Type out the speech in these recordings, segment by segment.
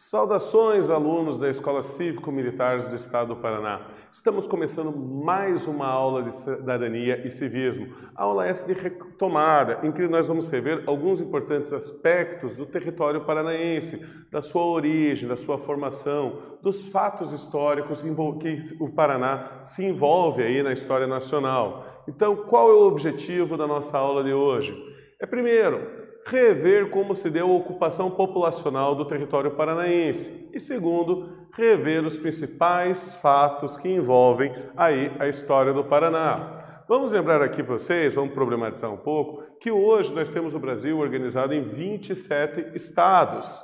Saudações, alunos da Escola Cívico-Militares do Estado do Paraná. Estamos começando mais uma aula de cidadania e civismo. Aula essa de retomada, em que nós vamos rever alguns importantes aspectos do território paranaense, da sua origem, da sua formação, dos fatos históricos que o Paraná se envolve aí na história nacional. Então, qual é o objetivo da nossa aula de hoje? Primeiro, rever como se deu a ocupação populacional do território paranaense e, segundo, rever os principais fatos que envolvem aí a história do Paraná. Vamos lembrar aqui para vocês, vamos problematizar um pouco, que hoje nós temos o Brasil organizado em 27 estados,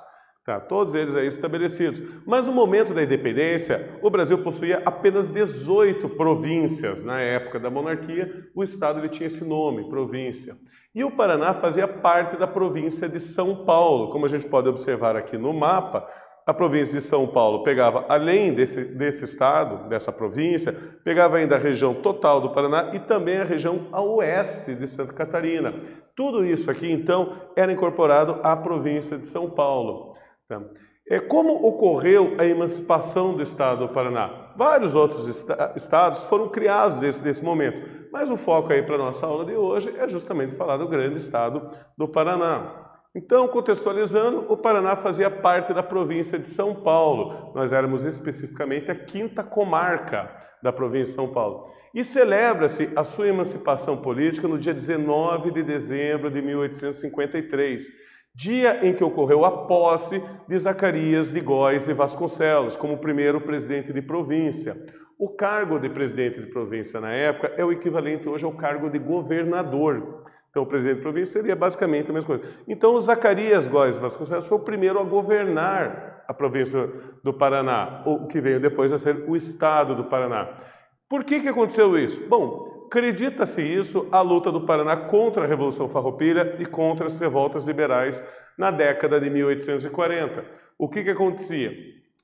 todos eles aí estabelecidos. Mas no momento da independência, o Brasil possuía apenas 18 províncias. Na época da monarquia, o estado ele tinha esse nome, província. E o Paraná fazia parte da província de São Paulo. Como a gente pode observar aqui no mapa, a província de São Paulo pegava, além desse estado, dessa província, pegava ainda a região total do Paraná e também a região a oeste de Santa Catarina. Tudo isso aqui, então, era incorporado à província de São Paulo. Como ocorreu a emancipação do estado do Paraná? Vários outros estados foram criados nesse momento, mas o foco aí para a nossa aula de hoje é justamente falar do grande estado do Paraná. Então, contextualizando, o Paraná fazia parte da província de São Paulo. Nós éramos especificamente a 5ª comarca da província de São Paulo. E celebra-se a sua emancipação política no dia 19 de dezembro de 1853. Dia em que ocorreu a posse de Zacarias de Góes e Vasconcelos como primeiro presidente de província. O cargo de presidente de província na época é o equivalente hoje ao cargo de governador. Então o presidente de província seria basicamente a mesma coisa. Então o Zacarias Góes e Vasconcelos foi o primeiro a governar a província do Paraná, o que veio depois a ser o estado do Paraná. Por que aconteceu isso? Bom, acredita-se isso à luta do Paraná contra a Revolução Farroupilha e contra as revoltas liberais na década de 1840. O que acontecia?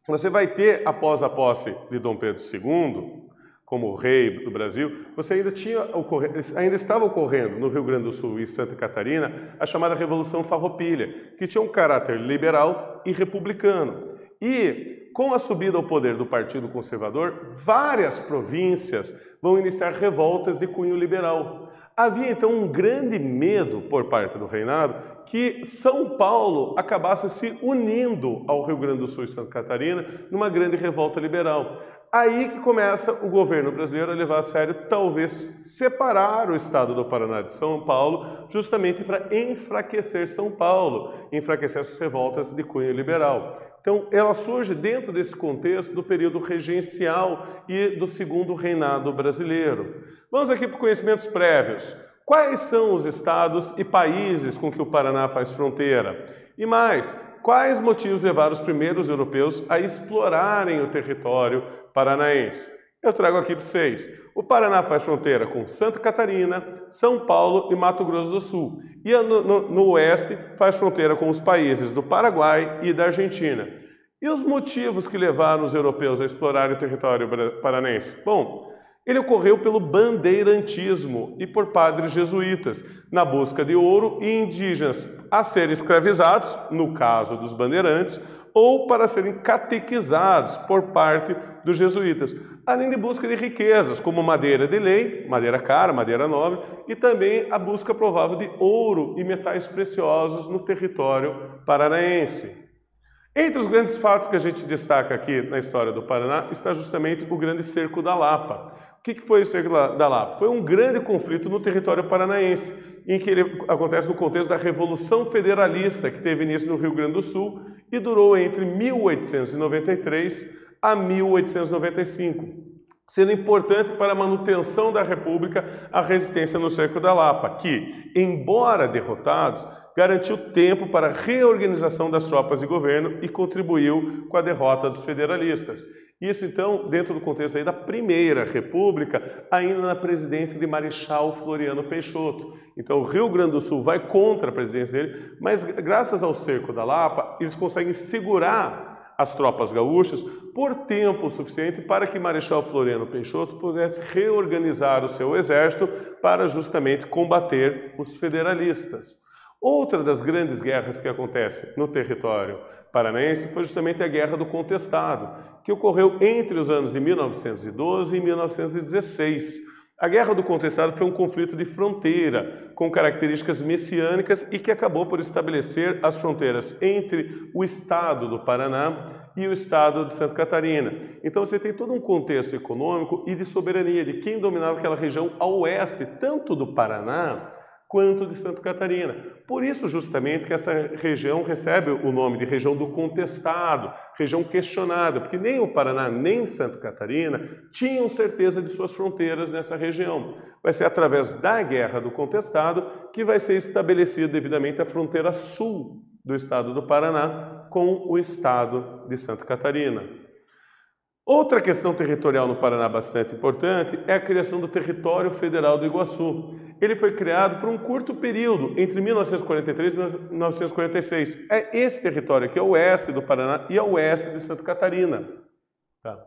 Você vai ter, após a posse de Dom Pedro II, como rei do Brasil, você ainda estava ocorrendo no Rio Grande do Sul e Santa Catarina a chamada Revolução Farroupilha, que tinha um caráter liberal e republicano. E, com a subida ao poder do Partido Conservador, várias províncias vão iniciar revoltas de cunho liberal. Havia, então, um grande medo por parte do reinado que São Paulo acabasse se unindo ao Rio Grande do Sul e Santa Catarina numa grande revolta liberal. Aí que começa o governo brasileiro a levar a sério, talvez, separar o estado do Paraná de São Paulo, justamente para enfraquecer São Paulo, enfraquecer essas revoltas de cunho liberal. Então, ela surge dentro desse contexto do período regencial e do segundo reinado brasileiro. Vamos aqui para conhecimentos prévios. Quais são os estados e países com que o Paraná faz fronteira? E mais, quais motivos levaram os primeiros europeus a explorarem o território paranaense? Eu trago aqui para vocês. O Paraná faz fronteira com Santa Catarina, São Paulo e Mato Grosso do Sul. E no oeste faz fronteira com os países do Paraguai e da Argentina. E os motivos que levaram os europeus a explorar o território paranaense? Bom, ele ocorreu pelo bandeirantismo e por padres jesuítas, na busca de ouro e indígenas a serem escravizados, no caso dos bandeirantes, ou para serem catequizados por parte dos jesuítas, além de busca de riquezas, como madeira de lei, madeira cara, madeira nobre, e também a busca provável de ouro e metais preciosos no território paranaense. Entre os grandes fatos que a gente destaca aqui na história do Paraná está justamente o Grande Cerco da Lapa. O que foi o Cerco da Lapa? Foi um grande conflito no território paranaense, em que ele acontece no contexto da Revolução Federalista, que teve início no Rio Grande do Sul e durou entre 1893 a 1895, sendo importante para a manutenção da República a resistência no Cerco da Lapa, que, embora derrotados, garantiu tempo para a reorganização das tropas de governo e contribuiu com a derrota dos federalistas. Isso, então, dentro do contexto aí da Primeira República, ainda na presidência de Marechal Floriano Peixoto. Então, o Rio Grande do Sul vai contra a presidência dele, mas graças ao Cerco da Lapa, eles conseguem segurar as tropas gaúchas por tempo suficiente para que Marechal Floriano Peixoto pudesse reorganizar o seu exército para justamente combater os federalistas. Outra das grandes guerras que acontece no território paranaense foi justamente a Guerra do Contestado, que ocorreu entre os anos de 1912 e 1916. A Guerra do Contestado foi um conflito de fronteira, com características messiânicas e que acabou por estabelecer as fronteiras entre o estado do Paraná e o estado de Santa Catarina. Então você tem todo um contexto econômico e de soberania de quem dominava aquela região a oeste, tanto do Paraná quanto de Santa Catarina. Por isso, justamente, que essa região recebe o nome de região do contestado, região questionada, porque nem o Paraná nem Santa Catarina tinham certeza de suas fronteiras nessa região. Vai ser através da Guerra do Contestado que vai ser estabelecida devidamente a fronteira sul do estado do Paraná com o estado de Santa Catarina. Outra questão territorial no Paraná bastante importante é a criação do Território Federal do Iguaçu. Ele foi criado por um curto período, entre 1943 e 1946. É esse território que é o oeste do Paraná e é o oeste de Santa Catarina. Tá?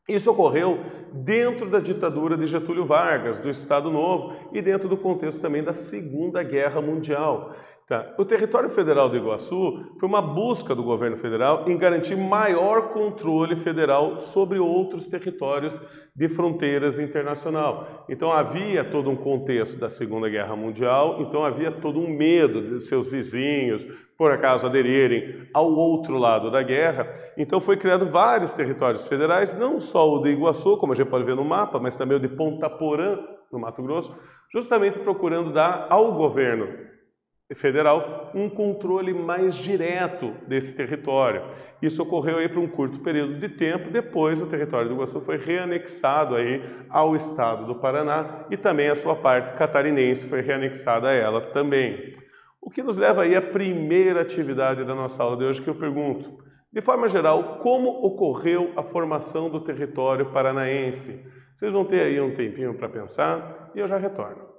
Isso ocorreu dentro da ditadura de Getúlio Vargas, do Estado Novo, e dentro do contexto também da Segunda Guerra Mundial. Tá. O Território Federal do Iguaçu foi uma busca do governo federal em garantir maior controle federal sobre outros territórios de fronteiras internacional. Então havia todo um contexto da Segunda Guerra Mundial, então havia todo um medo de seus vizinhos, por acaso, aderirem ao outro lado da guerra. Então foi criado vários territórios federais, não só o de Iguaçu, como a gente pode ver no mapa, mas também o de Ponta Porã, no Mato Grosso, justamente procurando dar ao governo federal um controle mais direto desse território. Isso ocorreu aí por um curto período de tempo, depois o território do Iguaçu foi reanexado aí ao estado do Paraná e também a sua parte catarinense foi reanexada a ela também. O que nos leva aí à primeira atividade da nossa aula de hoje, que eu pergunto, de forma geral, como ocorreu a formação do território paranaense? Vocês vão ter aí um tempinho para pensar e eu já retorno.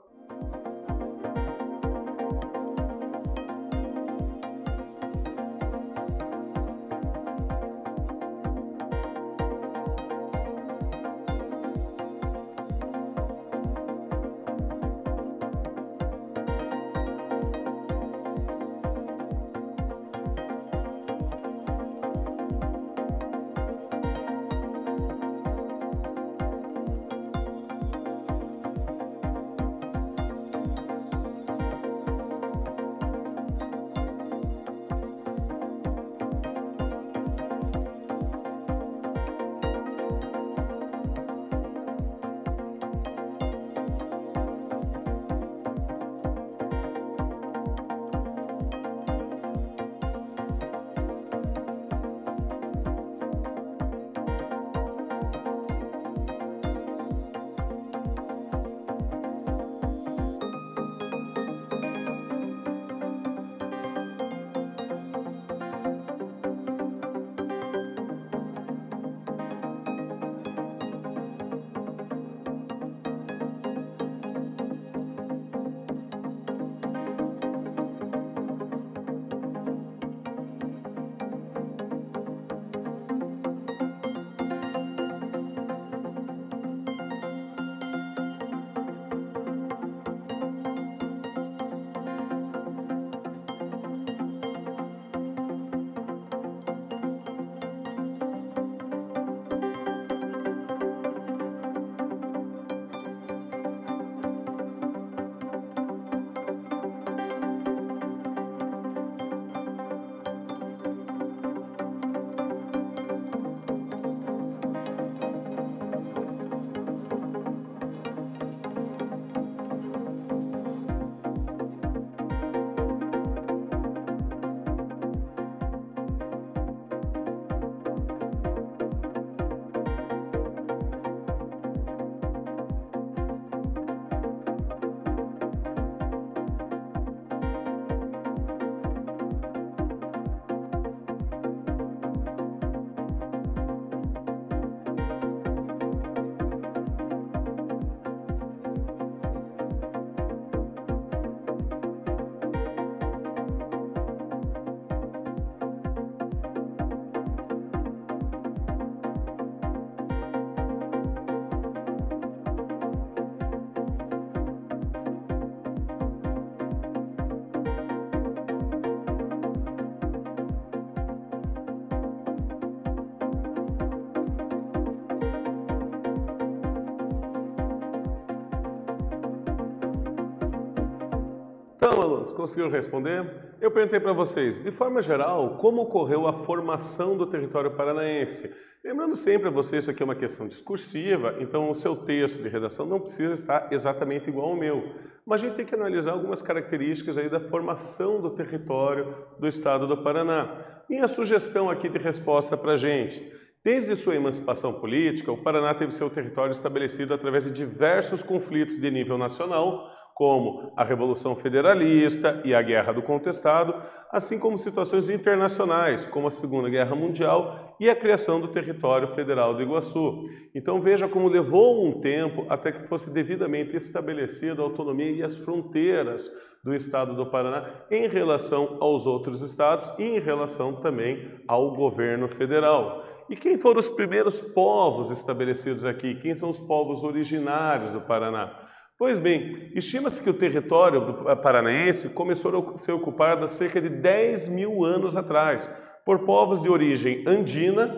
Então, alunos, conseguiram responder? Eu perguntei para vocês, de forma geral, como ocorreu a formação do território paranaense? Lembrando sempre a vocês, isso aqui é uma questão discursiva, então o seu texto de redação não precisa estar exatamente igual ao meu. Mas a gente tem que analisar algumas características aí da formação do território do estado do Paraná. Minha sugestão aqui de resposta para a gente. Desde sua emancipação política, o Paraná teve seu território estabelecido através de diversos conflitos de nível nacional, como a Revolução Federalista e a Guerra do Contestado, assim como situações internacionais, como a Segunda Guerra Mundial e a criação do Território Federal do Iguaçu. Então veja como levou um tempo até que fosse devidamente estabelecida a autonomia e as fronteiras do estado do Paraná em relação aos outros estados e em relação também ao governo federal. E quem foram os primeiros povos estabelecidos aqui? Quem são os povos originários do Paraná? Pois bem, estima-se que o território do paranaense começou a ser ocupado há cerca de 10 mil anos atrás, por povos de origem andina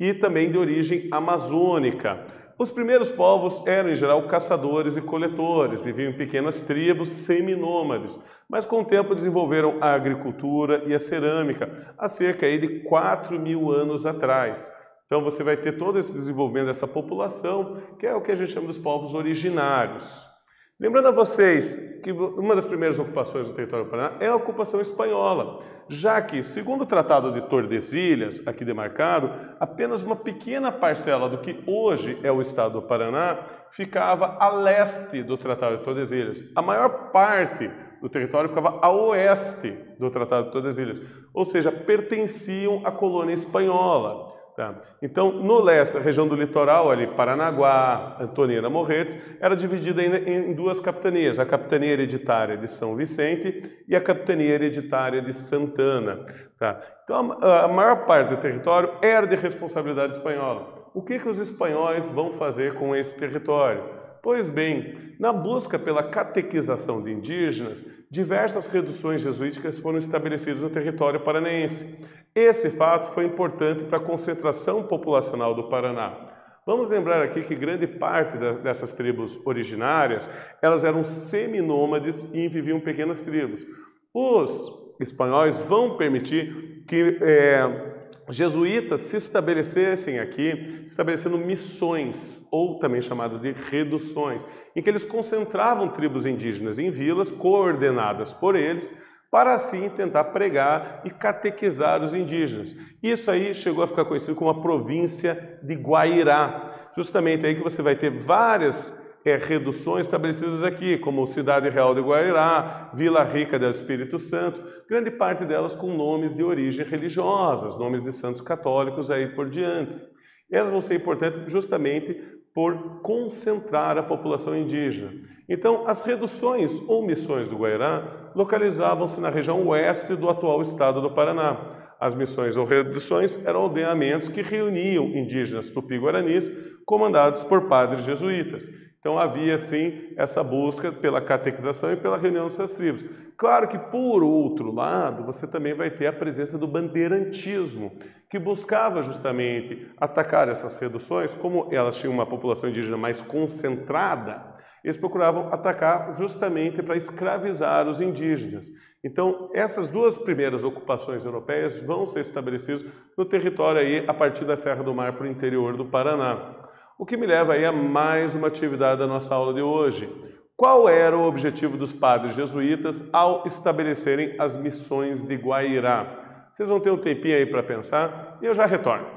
e também de origem amazônica. Os primeiros povos eram, em geral, caçadores e coletores, viviam em pequenas tribos seminômades, mas com o tempo desenvolveram a agricultura e a cerâmica, há cerca de 4 mil anos atrás. Então você vai ter todo esse desenvolvimento dessa população, que é o que a gente chama dos povos originários. Lembrando a vocês que uma das primeiras ocupações do território do Paraná é a ocupação espanhola, já que, segundo o Tratado de Tordesilhas, aqui demarcado, apenas uma pequena parcela do que hoje é o estado do Paraná ficava a leste do Tratado de Tordesilhas. A maior parte do território ficava a oeste do Tratado de Tordesilhas, ou seja, pertenciam à colônia espanhola. Tá. Então, no leste, a região do litoral, ali, Paranaguá, Antonina, Morretes, era dividida em duas capitanias, a Capitania Hereditária de São Vicente e a Capitania Hereditária de Santana. Tá. Então, a maior parte do território era de responsabilidade espanhola. O que os espanhóis vão fazer com esse território? Pois bem, na busca pela catequização de indígenas, diversas reduções jesuíticas foram estabelecidas no território paranaense. Esse fato foi importante para a concentração populacional do Paraná. Vamos lembrar aqui que grande parte dessas tribos originárias, elas eram seminômades e viviam em pequenas tribos. Os espanhóis vão permitir que jesuítas se estabelecessem aqui, estabelecendo missões, ou também chamadas de reduções, em que eles concentravam tribos indígenas em vilas coordenadas por eles, para assim tentar pregar e catequizar os indígenas. Isso aí chegou a ficar conhecido como a província de Guairá. Justamente aí que você vai ter várias reduções estabelecidas aqui, como Cidade Real de Guairá, Vila Rica do Espírito Santo, grande parte delas com nomes de origem religiosas, nomes de santos católicos aí por diante. Elas vão ser importantes justamente por concentrar a população indígena. Então, as reduções ou missões do Guairá localizavam-se na região oeste do atual estado do Paraná. As missões ou reduções eram aldeamentos que reuniam indígenas tupi-guaranis comandados por padres jesuítas. Então havia, sim, essa busca pela catequização e pela reunião dessas tribos. Claro que, por outro lado, você também vai ter a presença do bandeirantismo, que buscava justamente atacar essas reduções, como elas tinham uma população indígena mais concentrada, eles procuravam atacar justamente para escravizar os indígenas. Então, essas duas primeiras ocupações europeias vão ser estabelecidas no território aí, a partir da Serra do Mar para o interior do Paraná. O que me leva aí a mais uma atividade da nossa aula de hoje. Qual era o objetivo dos padres jesuítas ao estabelecerem as missões de Guairá? Vocês vão ter um tempinho aí para pensar e eu já retorno.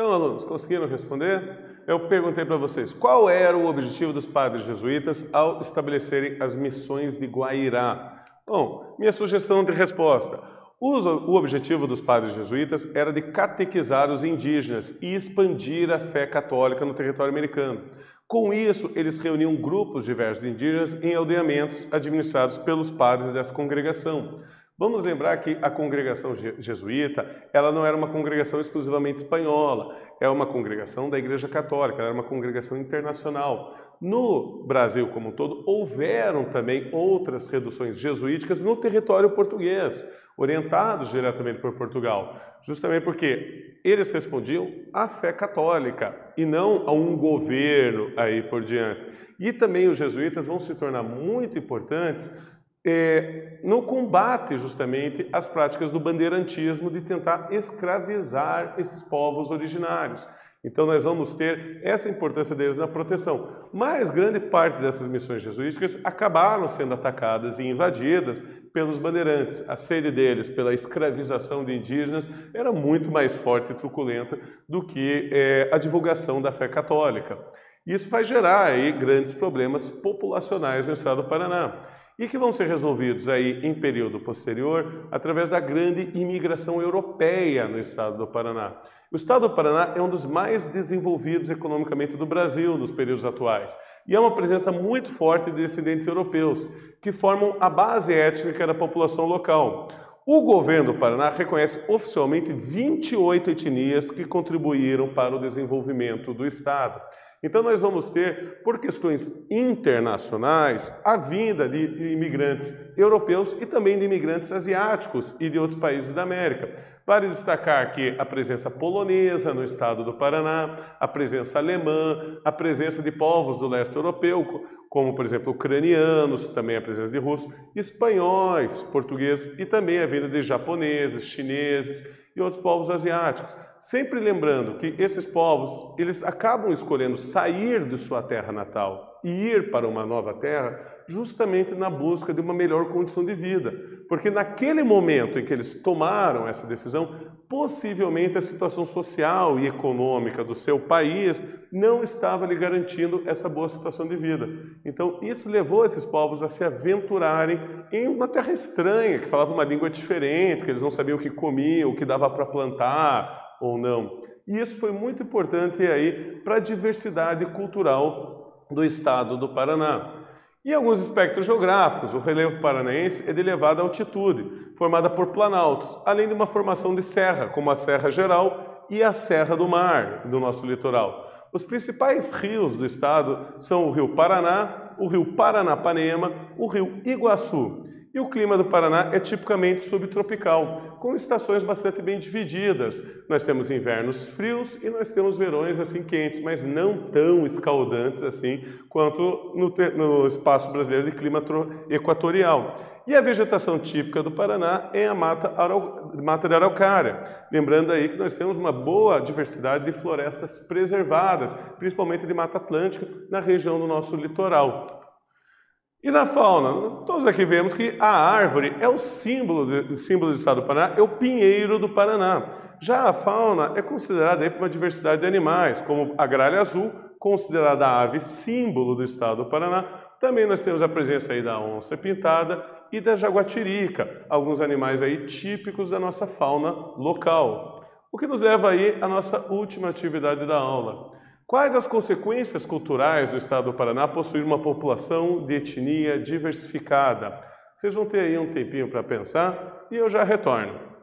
Então, alunos, conseguiram responder? Eu perguntei para vocês, qual era o objetivo dos padres jesuítas ao estabelecerem as missões de Guairá? Bom, minha sugestão de resposta. O objetivo dos padres jesuítas era de catequizar os indígenas e expandir a fé católica no território americano. Com isso, eles reuniam grupos diversos de indígenas em aldeamentos administrados pelos padres dessa congregação. Vamos lembrar que a congregação jesuíta, ela não era uma congregação exclusivamente espanhola, é uma congregação da Igreja Católica, ela era uma congregação internacional. No Brasil como um todo, houveram também outras reduções jesuíticas no território português, orientados diretamente por Portugal, justamente porque eles respondiam à fé católica e não a um governo aí por diante. E também os jesuítas vão se tornar muito importantes no combate justamente às práticas do bandeirantismo de tentar escravizar esses povos originários. Então nós vamos ter essa importância deles na proteção. Mas grande parte dessas missões jesuíticas acabaram sendo atacadas e invadidas pelos bandeirantes. A sede deles pela escravização de indígenas era muito mais forte e truculenta do que a divulgação da fé católica. Isso vai gerar aí grandes problemas populacionais no estado do Paraná e que vão ser resolvidos aí em período posterior através da grande imigração europeia no estado do Paraná. O estado do Paraná é um dos mais desenvolvidos economicamente do Brasil nos períodos atuais e é uma presença muito forte de descendentes europeus que formam a base étnica da população local. O governo do Paraná reconhece oficialmente 28 etnias que contribuíram para o desenvolvimento do estado. Então nós vamos ter, por questões internacionais, a vinda de imigrantes europeus e também de imigrantes asiáticos e de outros países da América. Vale destacar aqui a presença polonesa no estado do Paraná, a presença alemã, a presença de povos do leste europeu, como por exemplo ucranianos, também a presença de russos, espanhóis, portugueses e também a vinda de japoneses, chineses e outros povos asiáticos. Sempre lembrando que esses povos, eles acabam escolhendo sair de sua terra natal e ir para uma nova terra justamente na busca de uma melhor condição de vida. Porque naquele momento em que eles tomaram essa decisão, possivelmente a situação social e econômica do seu país não estava lhe garantindo essa boa situação de vida. Então isso levou esses povos a se aventurarem em uma terra estranha, que falava uma língua diferente, que eles não sabiam o que comiam, o que dava para plantar ou não. E isso foi muito importante aí para a diversidade cultural do estado do Paraná. Em alguns espectros geográficos, o relevo paranaense é de elevada altitude, formada por planaltos, além de uma formação de serra, como a Serra Geral e a Serra do Mar, do nosso litoral. Os principais rios do estado são o Rio Paraná, o Rio Paranapanema, o Rio Iguaçu. E o clima do Paraná é tipicamente subtropical, com estações bastante bem divididas. Nós temos invernos frios e nós temos verões assim quentes, mas não tão escaldantes assim quanto no espaço brasileiro de clima equatorial. E a vegetação típica do Paraná é a mata de araucária. Lembrando aí que nós temos uma boa diversidade de florestas preservadas, principalmente de Mata Atlântica, na região do nosso litoral. E na fauna, todos aqui vemos que a árvore é o símbolo do estado do Paraná, é o pinheiro do Paraná. Já a fauna é considerada aí por uma diversidade de animais, como a gralha azul, considerada a ave símbolo do estado do Paraná. Também nós temos a presença aí da onça pintada e da jaguatirica, alguns animais aí típicos da nossa fauna local. O que nos leva aí à nossa última atividade da aula. Quais as consequências culturais do estado do Paraná possuir uma população de etnia diversificada? Vocês vão ter aí um tempinho para pensar e eu já retorno.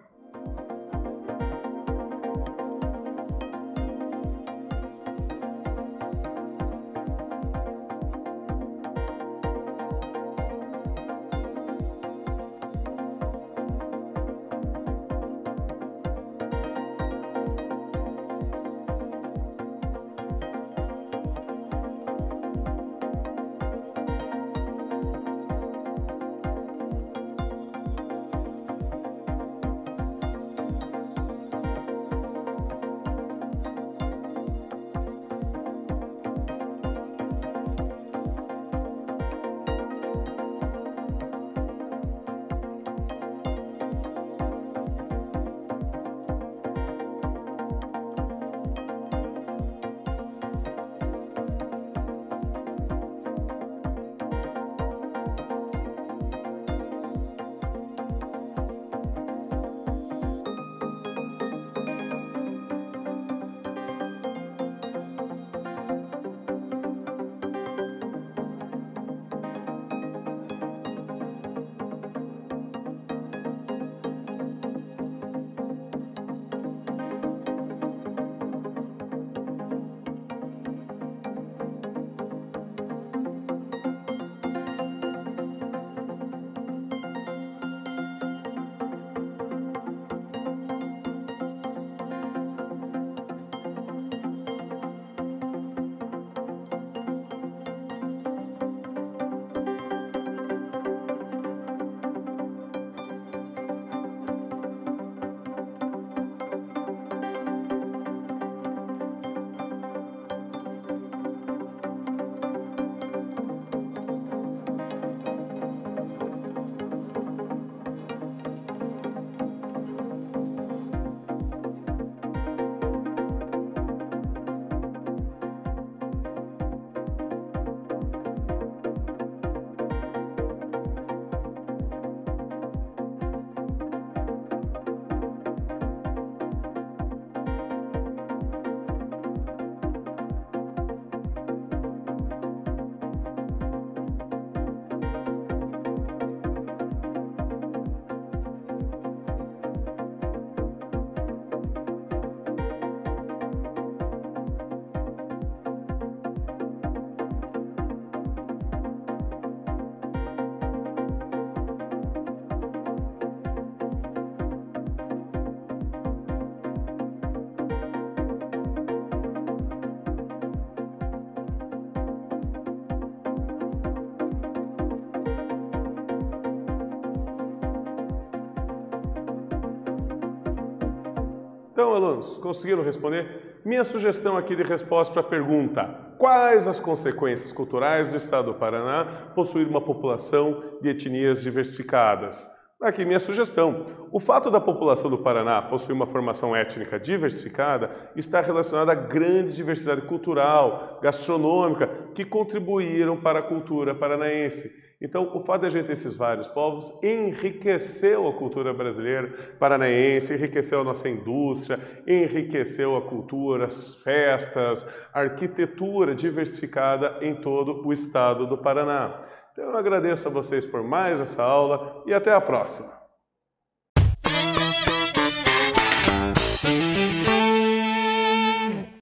Então, alunos, conseguiram responder? Minha sugestão aqui de resposta para a pergunta: quais as consequências culturais do estado do Paraná possuir uma população de etnias diversificadas? Aqui minha sugestão. O fato da população do Paraná possuir uma formação étnica diversificada está relacionado à grande diversidade cultural, gastronômica, que contribuíram para a cultura paranaense. Então, o fato de a gente ter esses vários povos enriqueceu a cultura brasileira, paranaense, enriqueceu a nossa indústria, enriqueceu a cultura, as festas, a arquitetura diversificada em todo o estado do Paraná. Então, eu agradeço a vocês por mais essa aula e até a próxima!